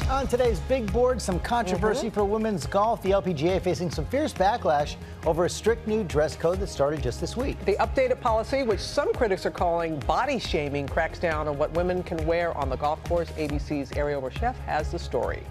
On today's big board, some controversy for women's golf. The LPGA facing some fierce backlash over a strict new dress code that started just this week. The updated policy, which some critics are calling body shaming, cracks down on what women can wear on the golf course. ABC's Ariel Reshef has the story.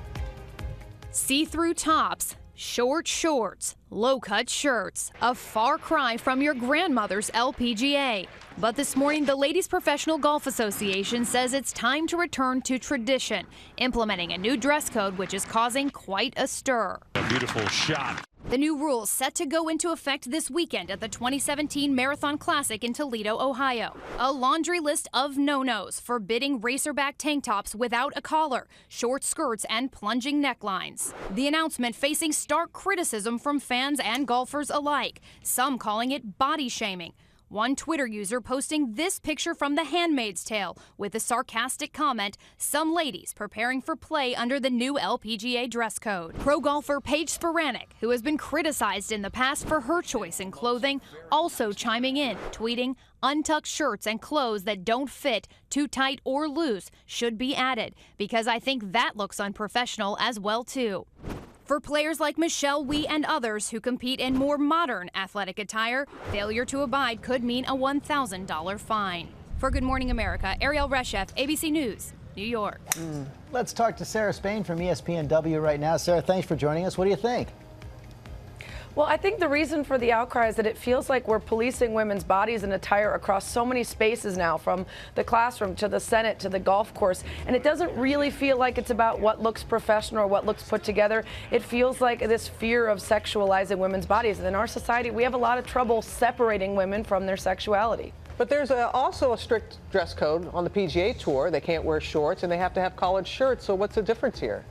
See-through tops, short shorts, low-cut shirts, a far cry from your grandmother's LPGA. But this morning, the Ladies Professional Golf Association says it's time to return to tradition, implementing a new dress code which is causing quite a stir. A beautiful shot. The new rules set to go into effect this weekend at the 2017 Marathon Classic in Toledo, Ohio. A laundry list of no-nos, forbidding racerback tank tops without a collar, short skirts, and plunging necklines. The announcement facing stark criticism from fans and golfers alike, some calling it body shaming. One Twitter user posting this picture from The Handmaid's Tale with a sarcastic comment, some ladies preparing for play under the new LPGA dress code. Pro golfer Paige Spiranek, who has been criticized in the past for her choice in clothing, also chiming in, tweeting, untucked shirts and clothes that don't fit, too tight or loose should be added, because I think that looks unprofessional as well too. For players like Michelle Wie and others who compete in more modern athletic attire, failure to abide could mean a $1,000 fine. For Good Morning America, Ariel Reshef, ABC News, New York. Let's talk to Sarah Spain from ESPNW right now. Sarah, thanks for joining us. What do you think? Well, I think the reason for the outcry is that it feels like we're policing women's bodies and attire across so many spaces now, from the classroom to the Senate to the golf course. And it doesn't really feel like it's about what looks professional or what looks put together. It feels like this fear of sexualizing women's bodies. And in our society, we have a lot of trouble separating women from their sexuality. But there's also a strict dress code on the PGA Tour. They can't wear shorts and they have to have collared shirts. So what's the difference here,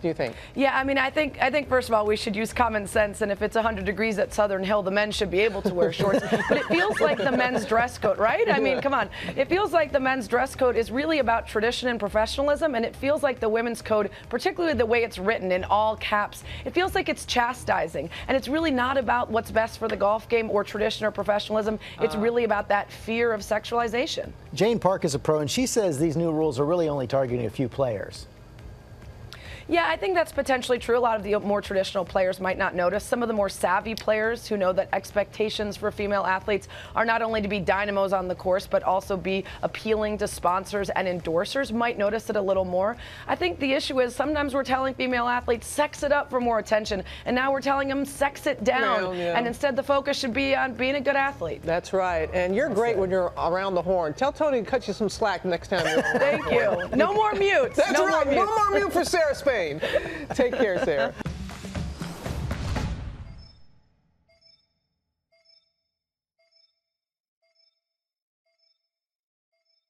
do you think? Yeah, I mean, I think first of all, we should use common sense, and if it's 100 degrees at Southern Hill, the men should be able to wear shorts. But it feels like the men's dress code, right? I mean, come on. It feels like the men's dress code is really about tradition and professionalism, and it feels like the women's code, particularly the way it's written in all caps, it feels like it's chastising, and it's really not about what's best for the golf game or tradition or professionalism. It's really about that fear of sexualization. Jane Park is a pro, and she says these new rules are really only targeting a few players. Yeah, I think that's potentially true. A lot of the more traditional players might not notice. Some of the more savvy players who know that expectations for female athletes are not only to be dynamos on the course, but also be appealing to sponsors and endorsers might notice it a little more. I think the issue is sometimes we're telling female athletes, sex it up for more attention, and now we're telling them, sex it down. Yeah. And instead the focus should be on being a good athlete. That's right. And you're great when you're around the horn. Tell Tony to cut you some slack next time you're on. Thank you. No more mutes. That's no right. More mutes. No more mute for Sarah Spain. Take care, Sarah.